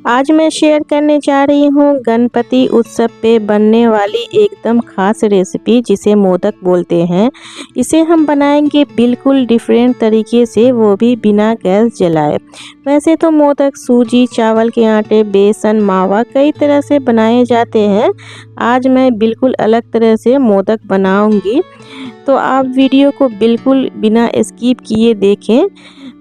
आज मैं शेयर करने जा रही हूँ गणपति उत्सव पे बनने वाली एकदम खास रेसिपी जिसे मोदक बोलते हैं। इसे हम बनाएंगे बिल्कुल डिफरेंट तरीके से, वो भी बिना गैस जलाए। वैसे तो मोदक सूजी, चावल के आटे, बेसन, मावा कई तरह से बनाए जाते हैं। आज मैं बिल्कुल अलग तरह से मोदक बनाऊंगी, तो आप वीडियो को बिल्कुल बिना स्किप किए देखें।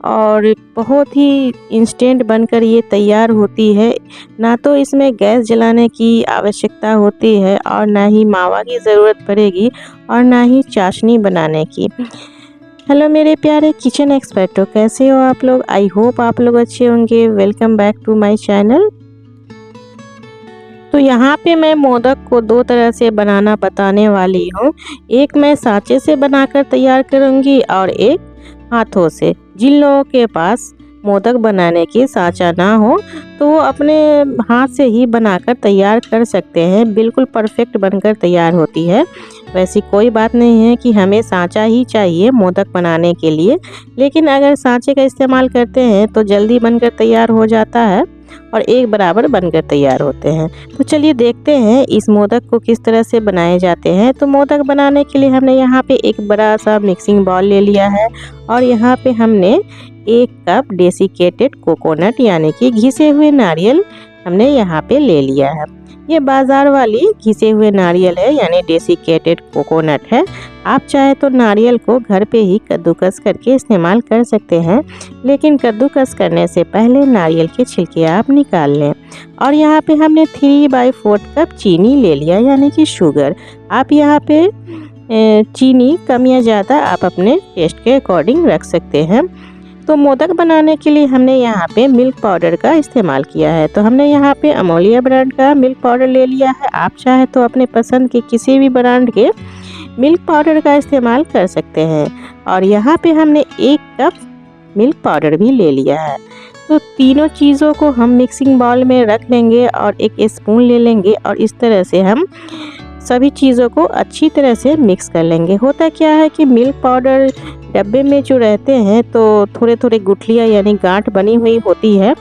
और बहुत ही इंस्टेंट बनकर ये तैयार होती है। ना तो इसमें गैस जलाने की आवश्यकता होती है और ना ही मावा की ज़रूरत पड़ेगी और ना ही चाशनी बनाने की। हेलो मेरे प्यारे किचन एक्सपर्टों, कैसे हो आप लोग? आई होप आप लोग अच्छे होंगे। Welcome back to my channel. तो यहाँ पे मैं मोदक को दो तरह से बनाना बताने वाली हूँ। एक मैं सांचे से बनाकर तैयार करूँगी और एक हाथों से। जिन लोगों के पास मोदक बनाने की सांचा ना हो तो वो अपने हाथ से ही बनाकर तैयार कर सकते हैं। बिल्कुल परफेक्ट बनकर तैयार होती है। वैसी कोई बात नहीं है कि हमें सांचा ही चाहिए मोदक बनाने के लिए, लेकिन अगर सांचे का इस्तेमाल करते हैं तो जल्दी बनकर तैयार हो जाता है और एक बराबर बनकर तैयार होते हैं। तो चलिए देखते हैं इस मोदक को किस तरह से बनाए जाते हैं। तो मोदक बनाने के लिए हमने यहाँ पे एक बड़ा सा मिक्सिंग बाउल ले लिया है और यहाँ पे हमने 1 कप डेसिकेटेड कोकोनट यानी कि घिसे हुए नारियल हमने यहाँ पे ले लिया है। ये बाज़ार वाली घिसे हुए नारियल है यानी डेसिकेटेड कोकोनट है। आप चाहे तो नारियल को घर पे ही कद्दूकस करके इस्तेमाल कर सकते हैं, लेकिन कद्दूकस करने से पहले नारियल के छिलके आप निकाल लें। और यहाँ पे हमने 3/4 कप चीनी ले लिया यानी कि शुगर। आप यहाँ पे चीनी कम या ज़्यादा आप अपने टेस्ट के अकॉर्डिंग रख सकते हैं। तो मोदक बनाने के लिए हमने यहाँ पे मिल्क पाउडर का इस्तेमाल किया है। तो हमने यहाँ पे अमोलिया ब्रांड का मिल्क पाउडर ले लिया है। आप चाहे तो अपने पसंद के किसी भी ब्रांड के मिल्क पाउडर का इस्तेमाल कर सकते हैं। और यहाँ पे हमने 1 कप मिल्क पाउडर भी ले लिया है। तो तीनों चीज़ों को हम मिक्सिंग बाउल में रख लेंगे और एक स्पून ले लेंगे और इस तरह से हम सभी चीज़ों को अच्छी तरह से मिक्स कर लेंगे। होता क्या है कि मिल्क पाउडर डब्बे में जो रहते हैं तो थोड़े थोड़े गुठलियाँ यानी गांठ बनी हुई होती है।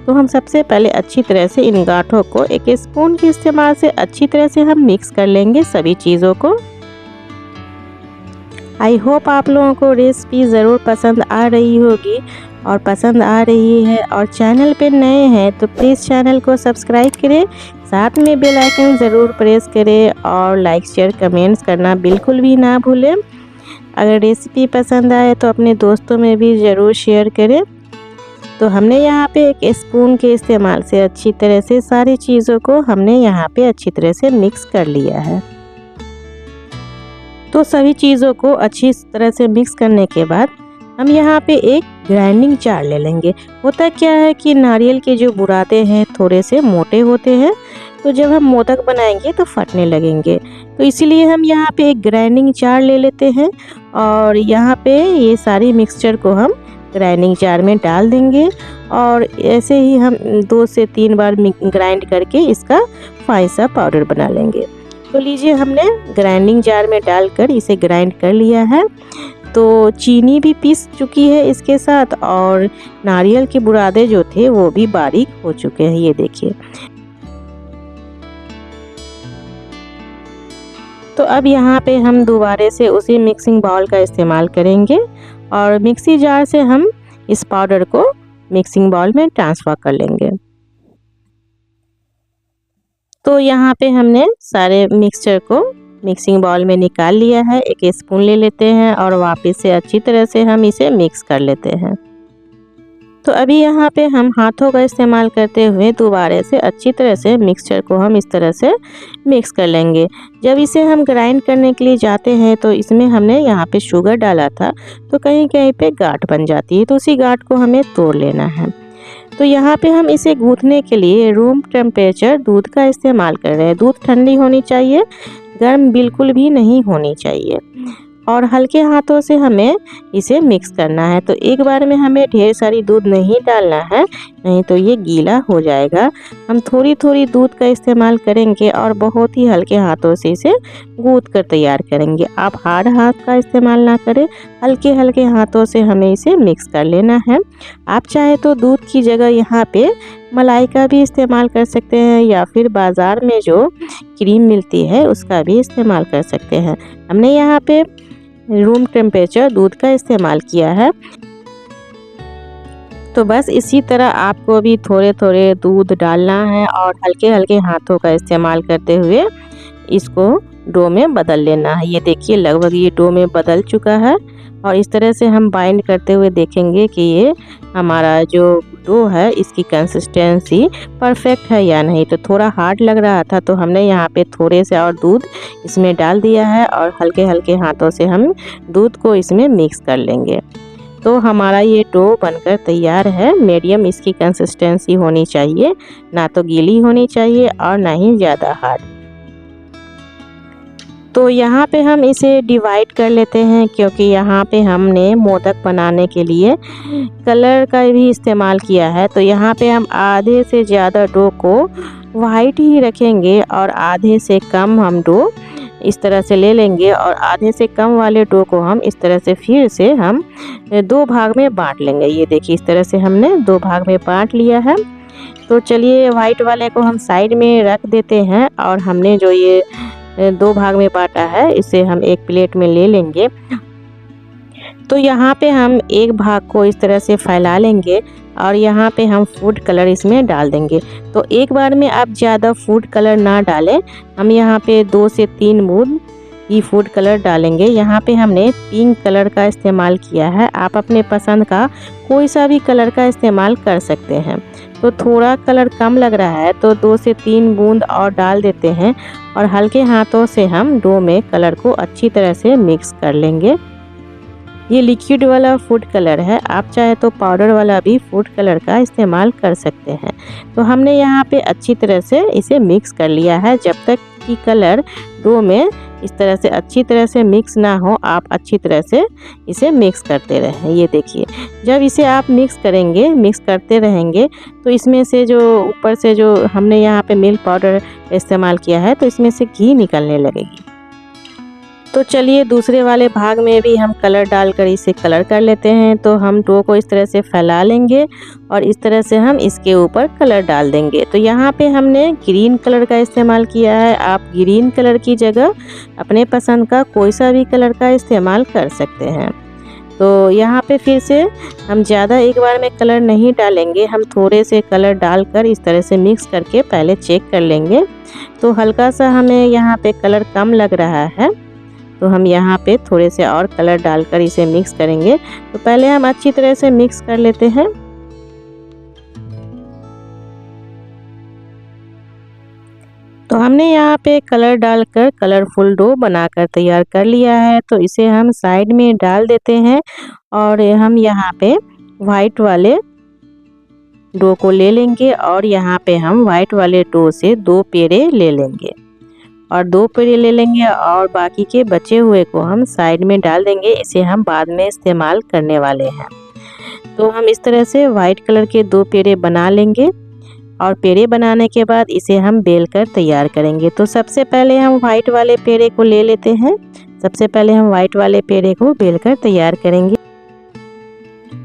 तो हम सबसे पहले अच्छी तरह से इन गांठों को एक स्पून के इस्तेमाल से अच्छी तरह से हम मिक्स कर लेंगे सभी चीज़ों को। आई होप आप लोगों को रेसिपी ज़रूर पसंद आ रही होगी और पसंद आ रही है और चैनल पे नए हैं तो प्लीज़ चैनल को सब्सक्राइब करें, साथ में बेल आइकन ज़रूर प्रेस करें और लाइक शेयर कमेंट्स करना बिल्कुल भी ना भूलें। अगर रेसिपी पसंद आए तो अपने दोस्तों में भी ज़रूर शेयर करें। तो हमने यहाँ पे एक स्पून के इस्तेमाल से अच्छी तरह से सारी चीज़ों को हमने यहाँ पे अच्छी तरह से मिक्स कर लिया है। तो सभी चीज़ों को अच्छी तरह से मिक्स करने के बाद हम यहाँ पे एक ग्राइंडिंग जार ले लेंगे। होता क्या है कि नारियल के जो बुरादे हैं थोड़े से मोटे होते हैं, तो जब हम मोदक बनाएंगे तो फटने लगेंगे। तो इसीलिए हम यहाँ पे एक ग्राइंडिंग जार ले लेते हैं और यहाँ पे ये सारी मिक्सचर को हम ग्राइंडिंग जार में डाल देंगे और ऐसे ही हम 2 से 3 बार ग्राइंड करके इसका फाइन सा पाउडर बना लेंगे। तो लीजिए हमने ग्राइंडिंग जार में डालकर इसे ग्राइंड कर लिया है। तो चीनी भी पीस चुकी है इसके साथ और नारियल के बुरादे जो थे वो भी बारीक हो चुके हैं, ये देखिए। तो अब यहाँ पे हम दोबारा से उसी मिक्सिंग बाउल का इस्तेमाल करेंगे और मिक्सी जार से हम इस पाउडर को मिक्सिंग बाउल में ट्रांसफ़र कर लेंगे। तो यहाँ पे हमने सारे मिक्सचर को मिक्सिंग बाउल में निकाल लिया है। एक स्पून ले लेते हैं और वापस से अच्छी तरह से हम इसे मिक्स कर लेते हैं। तो अभी यहाँ पे हम हाथों का इस्तेमाल करते हुए दोबारा से अच्छी तरह से मिक्सचर को हम इस तरह से मिक्स कर लेंगे। जब इसे हम ग्राइंड करने के लिए जाते हैं तो इसमें हमने यहाँ पे शुगर डाला था, तो कहीं कहीं पे गांठ बन जाती है, तो उसी गांठ को हमें तोड़ लेना है। तो यहाँ पे हम इसे गूँथने के लिए रूम टेम्परेचर दूध का इस्तेमाल कर रहे हैं। दूध ठंडी होनी चाहिए, गर्म बिल्कुल भी नहीं होनी चाहिए और हल्के हाथों से हमें इसे मिक्स करना है। तो एक बार में हमें ढेर सारी दूध नहीं डालना है, नहीं तो ये गीला हो जाएगा। हम थोड़ी थोड़ी दूध का इस्तेमाल करेंगे और बहुत ही हल्के हाथों से इसे गूँथ कर तैयार करेंगे। आप हार्ड हाथ का इस्तेमाल ना करें, हल्के हल्के हाथों से हमें इसे मिक्स कर लेना है। आप चाहे तो दूध की जगह यहाँ पे मलाई का भी इस्तेमाल कर सकते हैं या फिर बाज़ार में जो क्रीम मिलती है उसका भी इस्तेमाल कर सकते हैं। हमने यहाँ पे रूम टेम्परेचर दूध का इस्तेमाल किया है। तो बस इसी तरह आपको भी थोड़े थोड़े दूध डालना है और हल्के हल्के हाथों का इस्तेमाल करते हुए इसको डो में बदल लेना है। ये देखिए लगभग ये डो में बदल चुका है और इस तरह से हम बाइंड करते हुए देखेंगे कि ये हमारा जो डो है इसकी कंसिस्टेंसी परफेक्ट है या नहीं। तो थोड़ा हार्ड लग रहा था तो हमने यहाँ पे थोड़े से और दूध इसमें डाल दिया है और हल्के हल्के हाथों से हम दूध को इसमें मिक्स कर लेंगे। तो हमारा ये डो बनकर तैयार है। मीडियम इसकी कंसिस्टेंसी होनी चाहिए, ना तो गीली होनी चाहिए और ना ही ज़्यादा हार्ड। तो यहाँ पे हम इसे डिवाइड कर लेते हैं क्योंकि यहाँ पे हमने मोदक बनाने के लिए कलर का भी इस्तेमाल किया है। तो यहाँ पे हम आधे से ज़्यादा डो को वाइट ही रखेंगे और आधे से कम हम डो इस तरह से ले लेंगे और आधे से कम वाले डो को हम इस तरह से फिर से हम 2 भाग में बांट लेंगे। ये देखिए इस तरह से हमने 2 भाग में बांट लिया है। तो चलिए वाइट वाले को हम साइड में रख देते हैं और हमने जो ये 2 भाग में बांटा है इसे हम एक प्लेट में ले लेंगे। तो यहाँ पे हम एक भाग को इस तरह से फैला लेंगे और यहाँ पे हम फूड कलर इसमें डाल देंगे। तो एक बार में आप ज़्यादा फूड कलर ना डालें, हम यहाँ पे 2 से 3 बूंद ये फूड कलर डालेंगे। यहाँ पे हमने पिंक कलर का इस्तेमाल किया है, आप अपने पसंद का कोई सा भी कलर का इस्तेमाल कर सकते हैं। तो थोड़ा कलर कम लग रहा है तो 2 से 3 बूंद और डाल देते हैं और हल्के हाथों से हम डो में कलर को अच्छी तरह से मिक्स कर लेंगे। ये लिक्विड वाला फूड कलर है, आप चाहे तो पाउडर वाला भी फूड कलर का इस्तेमाल कर सकते हैं। तो हमने यहाँ पे अच्छी तरह से इसे मिक्स कर लिया है। जब तक कि कलर डो में इस तरह से अच्छी तरह से मिक्स ना हो, आप अच्छी तरह से इसे मिक्स करते रहें। ये देखिए जब इसे आप मिक्स करेंगे, मिक्स करते रहेंगे तो इसमें से जो ऊपर से जो हमने यहाँ पे मिल्क पाउडर इस्तेमाल किया है तो इसमें से घी निकलने लगेगी। तो चलिए दूसरे वाले भाग में भी हम कलर डालकर इसे कलर कर लेते हैं। तो हम डो को इस तरह से फैला लेंगे और इस तरह से हम इसके ऊपर कलर डाल देंगे। तो यहाँ पे हमने ग्रीन कलर का इस्तेमाल किया है, आप ग्रीन कलर की जगह अपने पसंद का कोई सा भी कलर का इस्तेमाल कर सकते हैं। तो यहाँ पे फिर से हम ज़्यादा एक बार में कलर नहीं डालेंगे, हम थोड़े से कलर डालकर इस तरह से मिक्स करके पहले चेक कर लेंगे। तो हल्का सा हमें यहाँ पे कलर कम लग रहा है तो हम यहाँ पे थोड़े से और कलर डालकर इसे मिक्स करेंगे। तो पहले हम अच्छी तरह से मिक्स कर लेते हैं। तो हमने यहाँ पे कलर डालकर कलरफुल डो बनाकर तैयार कर लिया है। तो इसे हम साइड में डाल देते हैं और हम यहाँ पे वाइट वाले डो को ले लेंगे और यहाँ पे हम वाइट वाले डो से 2 पेड़े ले लेंगे और 2 पेड़े ले लेंगे और बाकी के बचे हुए को हम साइड में डाल देंगे। इसे हम बाद में इस्तेमाल करने वाले हैं। तो हम इस तरह से वाइट कलर के 2 पेड़े बना लेंगे और पेड़े बनाने के बाद इसे हम बेल कर तैयार करेंगे। तो सबसे पहले हम वाइट वाले पेड़े को ले लेते हैं। सबसे पहले हम वाइट वाले पेड़े को बेल कर तैयार करेंगे।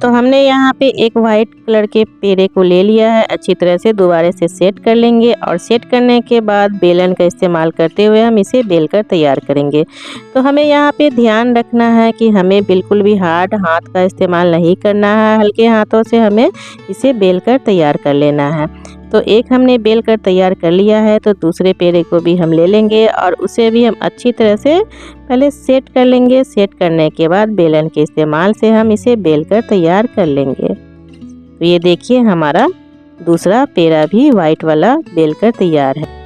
तो हमने यहाँ पे एक वाइट कलर के पेड़े को ले लिया है, अच्छी तरह से दोबारा से सेट कर लेंगे और सेट करने के बाद बेलन का इस्तेमाल करते हुए हम इसे बेल कर तैयार करेंगे। तो हमें यहाँ पे ध्यान रखना है कि हमें बिल्कुल भी हार्ड हाथ का इस्तेमाल नहीं करना है, हल्के हाथों से हमें इसे बेल कर तैयार कर लेना है। तो एक हमने बेल कर तैयार कर लिया है तो दूसरे पेड़े को भी हम ले लेंगे और उसे भी हम अच्छी तरह से पहले सेट कर लेंगे। सेट करने के बाद बेलन के इस्तेमाल से हम इसे बेल कर तैयार कर लेंगे। तो ये देखिए हमारा दूसरा पेड़ा भी वाइट वाला बेल कर तैयार है।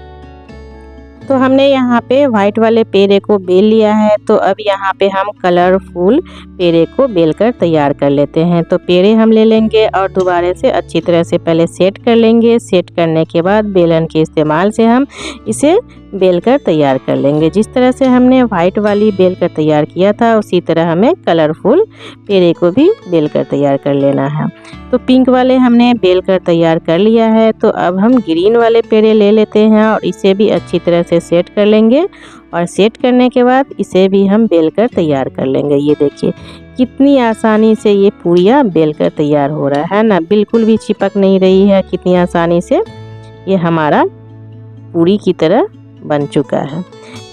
तो हमने यहाँ पे वाइट वाले पेड़े को बेल लिया है। तो अब यहाँ पे हम कलरफुल पेड़े को बेल कर तैयार कर लेते हैं। तो पेड़े हम ले लेंगे और दोबारा से अच्छी तरह से पहले सेट कर लेंगे। सेट करने के बाद बेलन के इस्तेमाल से हम इसे बेल कर तैयार कर लेंगे। जिस तरह से हमने वाइट वाली बेल कर तैयार किया था उसी तरह हमें कलरफुल पेड़े को भी बेल कर तैयार कर लेना है। तो पिंक वाले हमने बेल कर तैयार कर लिया है। तो अब हम ग्रीन वाले पेड़े ले लेते हैं और इसे भी अच्छी तरह से सेट कर लेंगे और सेट करने के बाद इसे भी हम बेल कर तैयार कर लेंगे। ये देखिए कितनी आसानी से ये पूरियाँ बेलकर तैयार हो रहा है ना, बिल्कुल भी चिपक नहीं रही है। कितनी आसानी से ये हमारा पूरी की तरह बन चुका है।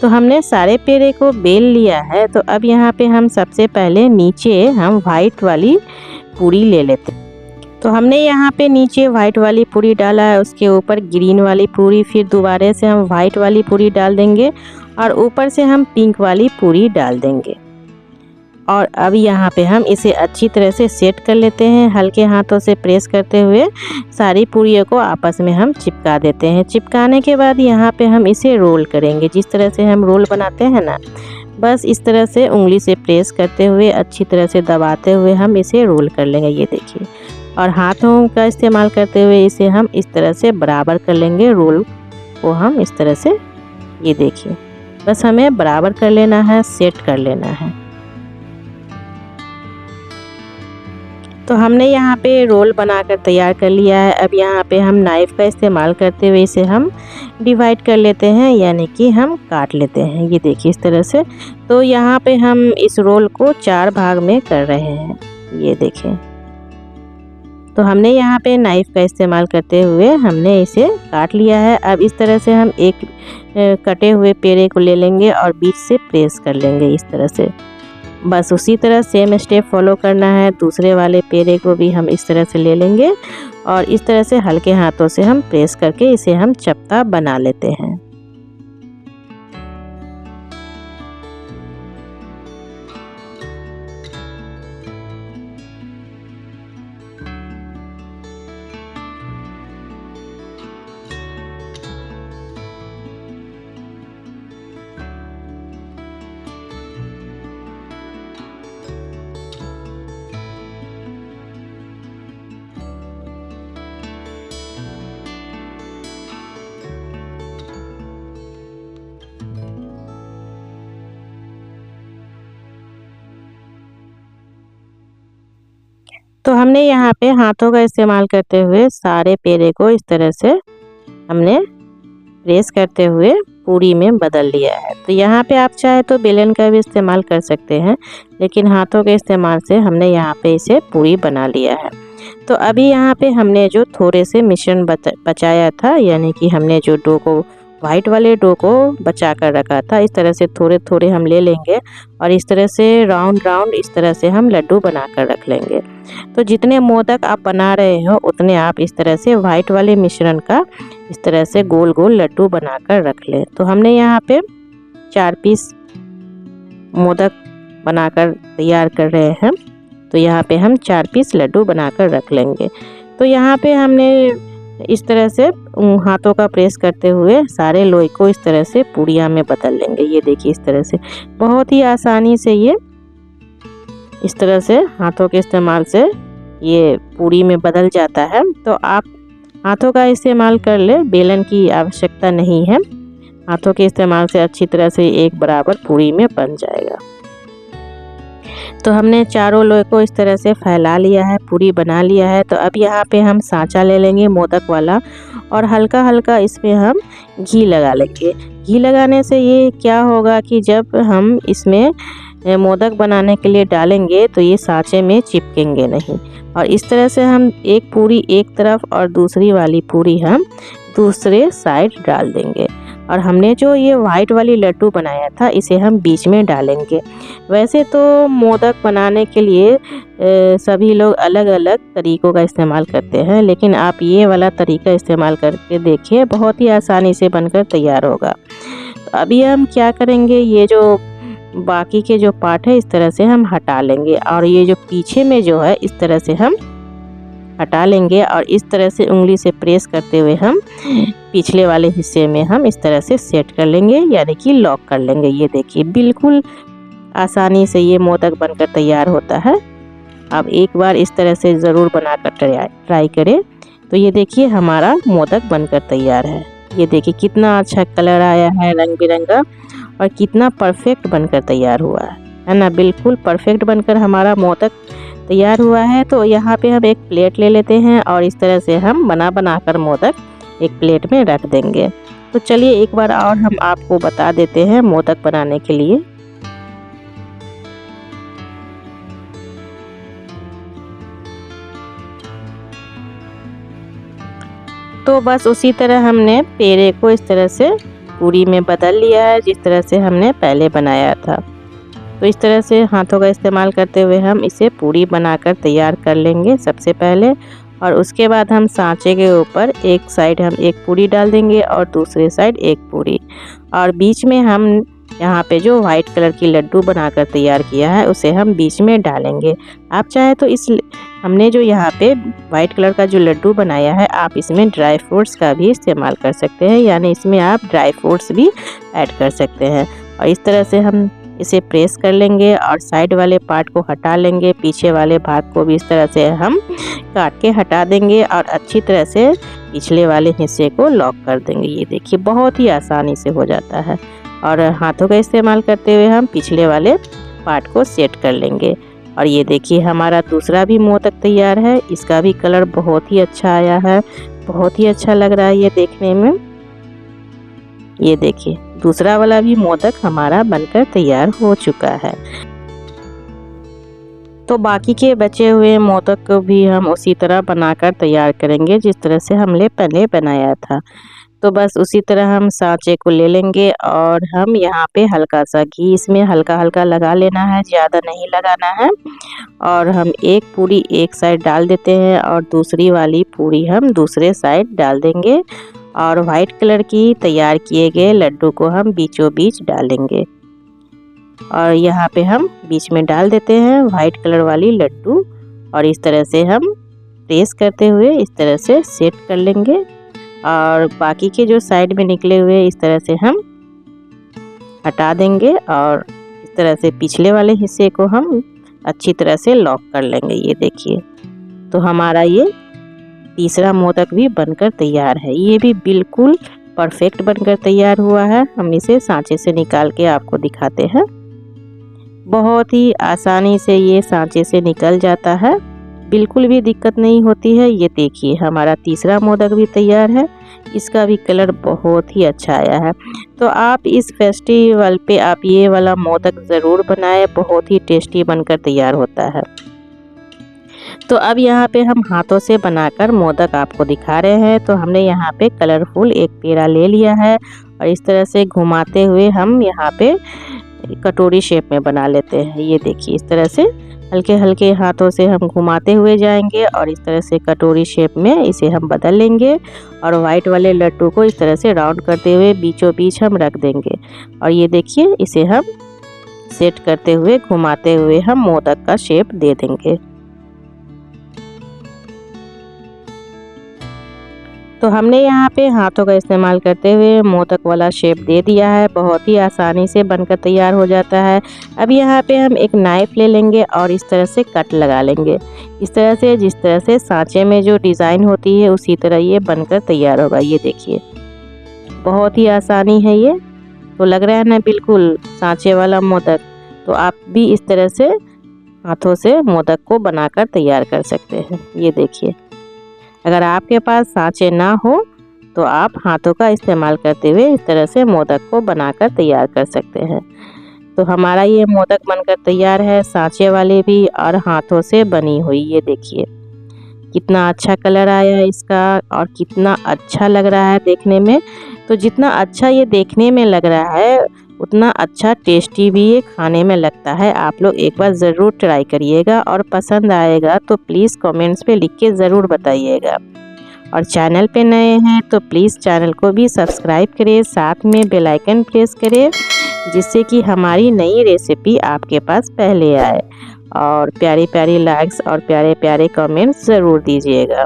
तो हमने सारे पेड़े को बेल लिया है। तो अब यहाँ पे हम सबसे पहले नीचे हम वाइट वाली पूरी ले लेते हैं। तो हमने यहाँ पे नीचे वाइट वाली पूरी डाला है, उसके ऊपर ग्रीन वाली पूरी, फिर दोबारा से हम वाइट वाली पूरी डाल देंगे और ऊपर से हम पिंक वाली पूरी डाल देंगे। और अब यहाँ पे हम इसे अच्छी तरह से सेट कर लेते हैं। हल्के हाथों से प्रेस करते हुए सारी पूरियों को आपस में हम चिपका देते हैं। चिपकाने के बाद यहाँ पे हम इसे रोल करेंगे। जिस तरह से हम रोल बनाते हैं ना, बस इस तरह से उंगली से प्रेस करते हुए अच्छी तरह से दबाते हुए हम इसे रोल कर लेंगे। ये देखिए, और हाथों का इस्तेमाल करते हुए इसे हम इस तरह से बराबर कर लेंगे। रोल को हम इस तरह से, ये देखिए, बस हमें बराबर कर लेना है, सेट कर लेना है। तो हमने यहाँ पे रोल बनाकर तैयार कर लिया है। अब यहाँ पे हम नाइफ़ का इस्तेमाल करते हुए इसे हम डिवाइड कर लेते हैं, यानी कि हम काट लेते हैं। ये देखिए इस तरह से। तो यहाँ पे हम इस रोल को 4 भाग में कर रहे हैं। ये देखें, तो हमने यहाँ पे नाइफ़ का इस्तेमाल करते हुए हमने इसे काट लिया है। अब इस तरह से हम एक कटे हुए पेड़े को ले लेंगे और बीच से प्रेस कर लेंगे इस तरह से। बस उसी तरह सेम स्टेप फॉलो करना है। दूसरे वाले पेड़े को भी हम इस तरह से ले लेंगे और इस तरह से हल्के हाथों से हम प्रेस करके इसे हम चपटा बना लेते हैं। तो हमने यहाँ पे हाथों का इस्तेमाल करते हुए सारे पेड़े को इस तरह से हमने प्रेस करते हुए पूरी में बदल लिया है। तो यहाँ पे आप चाहे तो बेलन का भी इस्तेमाल कर सकते हैं, लेकिन हाथों के इस्तेमाल से हमने यहाँ पे इसे पूरी बना लिया है। तो अभी यहाँ पे हमने जो थोड़े से मिश्रण बचाया था, यानी कि हमने जो डो को, वाइट वाले डो को बचा कर रखा था, इस तरह से थोड़े थोड़े हम ले लेंगे और इस तरह से राउंड राउंड इस तरह से हम लड्डू बना कर रख लेंगे। तो जितने मोदक आप बना रहे हो उतने आप इस तरह से वाइट वाले मिश्रण का इस तरह से गोल गोल लड्डू बना कर रख लें। तो हमने यहाँ पे 4 पीस मोदक बनाकर तैयार कर रहे हैं। तो यहाँ पे हम 4 पीस लड्डू बनाकर रख लेंगे। तो यहाँ पे हमने इस तरह से हाथों का प्रेस करते हुए सारे लोई को इस तरह से पूड़ियाँ में बदल लेंगे। ये देखिए इस तरह से बहुत ही आसानी से ये इस तरह से हाथों के इस्तेमाल से ये पूड़ी में बदल जाता है। तो आप हाथों का इस्तेमाल कर ले, बेलन की आवश्यकता नहीं है। हाथों के इस्तेमाल से अच्छी तरह से एक बराबर पूड़ी में बन जाएगा। तो हमने चारों लोई को इस तरह से फैला लिया है, पूरी बना लिया है। तो अब यहाँ पे हम सांचा ले लेंगे मोदक वाला और हल्का हल्का इसमें हम घी लगा लेंगे। घी लगाने से ये क्या होगा कि जब हम इसमें मोदक बनाने के लिए डालेंगे तो ये सांचे में चिपकेंगे नहीं। और इस तरह से हम एक पूरी एक तरफ और दूसरी वाली पूरी हम दूसरे साइड डाल देंगे। और हमने जो ये वाइट वाली लड्डू बनाया था इसे हम बीच में डालेंगे। वैसे तो मोदक बनाने के लिए सभी लोग अलग अलग तरीक़ों का इस्तेमाल करते हैं, लेकिन आप ये वाला तरीका इस्तेमाल करके देखिए, बहुत ही आसानी से बनकर तैयार होगा। तो अभी हम क्या करेंगे, ये जो बाकी के जो पार्ट है इस तरह से हम हटा लेंगे और ये जो पीछे में जो है इस तरह से हम हटा लेंगे और इस तरह से उंगली से प्रेस करते हुए हम पिछले वाले हिस्से में हम इस तरह से सेट कर लेंगे, यानी कि लॉक कर लेंगे। ये देखिए बिल्कुल आसानी से ये मोदक बनकर तैयार होता है। आप एक बार इस तरह से ज़रूर बनाकर ट्राई करें। तो ये देखिए हमारा मोदक बनकर तैयार है। ये देखिए कितना अच्छा कलर आया है, रंग बिरंगा, और कितना परफेक्ट बनकर तैयार हुआ है ना। बिल्कुल परफेक्ट बनकर हमारा मोदक तैयार हुआ है। तो यहाँ पे हम एक प्लेट ले लेते हैं और इस तरह से हम बना कर मोदक एक प्लेट में रख देंगे। तो चलिए एक बार और हम आपको बता देते हैं मोदक बनाने के लिए। तो बस उसी तरह हमने पेड़े को इस तरह से पूरी में बदल लिया है, जिस तरह से हमने पहले बनाया था। तो इस तरह से हाथों का इस्तेमाल करते हुए हम इसे पूरी बनाकर तैयार कर लेंगे सबसे पहले। और उसके बाद हम सांचे के ऊपर एक साइड हम एक पूरी डाल देंगे और दूसरे साइड एक पूरी, और बीच में हम यहाँ पे जो वाइट कलर की लड्डू बनाकर तैयार किया है उसे हम बीच में डालेंगे। आप चाहे तो हमने जो यहाँ पे वाइट कलर का जो लड्डू बनाया है, आप इसमें ड्राई फ्रूट्स का भी इस्तेमाल कर सकते हैं, यानी इसमें आप ड्राई फ्रूट्स भी ऐड कर सकते हैं। और इस तरह से हम इसे प्रेस कर लेंगे और साइड वाले पार्ट को हटा लेंगे। पीछे वाले भाग को भी इस तरह से हम काट के हटा देंगे और अच्छी तरह से पिछले वाले हिस्से को लॉक कर देंगे। ये देखिए बहुत ही आसानी से हो जाता है। और हाथों का इस्तेमाल करते हुए हम पिछले वाले पार्ट को सेट कर लेंगे। और ये देखिए हमारा दूसरा भी मोदक तैयार है। इसका भी कलर बहुत ही अच्छा आया है, बहुत ही अच्छा लग रहा है ये देखने में। ये देखिए दूसरा वाला भी मोदक हमारा बनकर तैयार हो चुका है। तो बाकी के बचे हुए मोदक को भी हम उसी तरह बनाकर तैयार करेंगे जिस तरह से हमने पहले बनाया था। तो बस उसी तरह हम सांचे को ले लेंगे और हम यहाँ पे हल्का सा घी इसमें हल्का हल्का लगा लेना है, ज़्यादा नहीं लगाना है। और हम एक पूरी एक साइड डाल देते हैं और दूसरी वाली पूरी हम दूसरे साइड डाल देंगे। और वाइट कलर की तैयार किए गए लड्डू को हम बीचों बीच डालेंगे। और यहाँ पे हम बीच में डाल देते हैं वाइट कलर वाली लड्डू, और इस तरह से हम प्रेस करते हुए इस तरह से सेट कर लेंगे। और बाकी के जो साइड में निकले हुए इस तरह से हम हटा देंगे और इस तरह से पिछले वाले हिस्से को हम अच्छी तरह से लॉक कर लेंगे। ये देखिए तो हमारा ये तीसरा मोदक भी बनकर तैयार है। ये भी बिल्कुल परफेक्ट बनकर तैयार हुआ है। हम इसे सांचे से निकाल के आपको दिखाते हैं। बहुत ही आसानी से ये सांचे से निकल जाता है, बिल्कुल भी दिक्कत नहीं होती है। ये देखिए हमारा तीसरा मोदक भी तैयार है। इसका भी कलर बहुत ही अच्छा आया है। तो आप इस फेस्टिवल पे आप ये वाला मोदक ज़रूर बनाएं, बहुत ही टेस्टी बनकर तैयार होता है। तो अब यहाँ पे हम हाथों से बनाकर मोदक आपको दिखा रहे हैं। तो हमने यहाँ पे कलरफुल एक पेड़ा ले लिया है और इस तरह से घुमाते हुए हम यहाँ पे कटोरी शेप में बना लेते हैं। ये देखिए इस तरह से हल्के हल्के हाथों से हम घुमाते हुए जाएंगे और इस तरह से कटोरी शेप में इसे हम बदल लेंगे। और वाइट वाले लड्डू को इस तरह से राउंड करते हुए बीचों बीच हम रख देंगे। और ये देखिए इसे हम सेट करते हुए घुमाते हुए हम मोदक का शेप दे देंगे। तो हमने यहाँ पे हाथों का इस्तेमाल करते हुए मोदक वाला शेप दे दिया है, बहुत ही आसानी से बनकर तैयार हो जाता है। अब यहाँ पे हम एक नाइफ़ ले लेंगे और इस तरह से कट लगा लेंगे। इस तरह से जिस तरह से सांचे में जो डिज़ाइन होती है उसी तरह ये बनकर तैयार होगा। ये देखिए बहुत ही आसानी है ये। तो लग रहा है ना बिल्कुल सांचे वाला मोदक। तो आप भी इस तरह से हाथों से मोदक को बनाकर तैयार कर सकते हैं। ये देखिए अगर आपके पास सांचे ना हो तो आप हाथों का इस्तेमाल करते हुए इस तरह से मोदक को बनाकर तैयार कर सकते हैं। तो हमारा ये मोदक बनकर तैयार है, सांचे वाले भी और हाथों से बनी हुई। ये देखिए कितना अच्छा कलर आया है इसका और कितना अच्छा लग रहा है देखने में। तो जितना अच्छा ये देखने में लग रहा है उतना अच्छा टेस्टी भी ये खाने में लगता है। आप लोग एक बार ज़रूर ट्राई करिएगा और पसंद आएगा तो प्लीज़ कमेंट्स पे लिख के ज़रूर बताइएगा। और चैनल पे नए हैं तो प्लीज़ चैनल को भी सब्सक्राइब करें, साथ में बेल आइकन प्रेस करें जिससे कि हमारी नई रेसिपी आपके पास पहले आए। और प्यारी प्यारी लाइक्स और प्यारे प्यारे कमेंट्स ज़रूर दीजिएगा।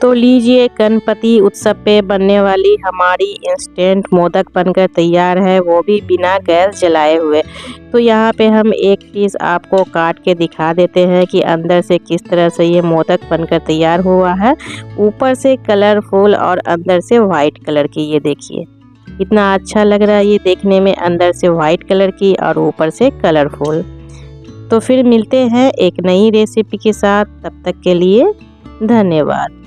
तो लीजिए गणपति उत्सव पे बनने वाली हमारी इंस्टेंट मोदक बनकर तैयार है, वो भी बिना गैस जलाए हुए। तो यहाँ पे हम एक पीस आपको काट के दिखा देते हैं कि अंदर से किस तरह से ये मोदक बनकर तैयार हुआ है। ऊपर से कलरफुल और अंदर से वाइट कलर की। ये देखिए कितना अच्छा लग रहा है ये देखने में, अंदर से वाइट कलर की और ऊपर से कलरफुल। तो फिर मिलते हैं एक नई रेसिपी के साथ, तब तक के लिए धन्यवाद।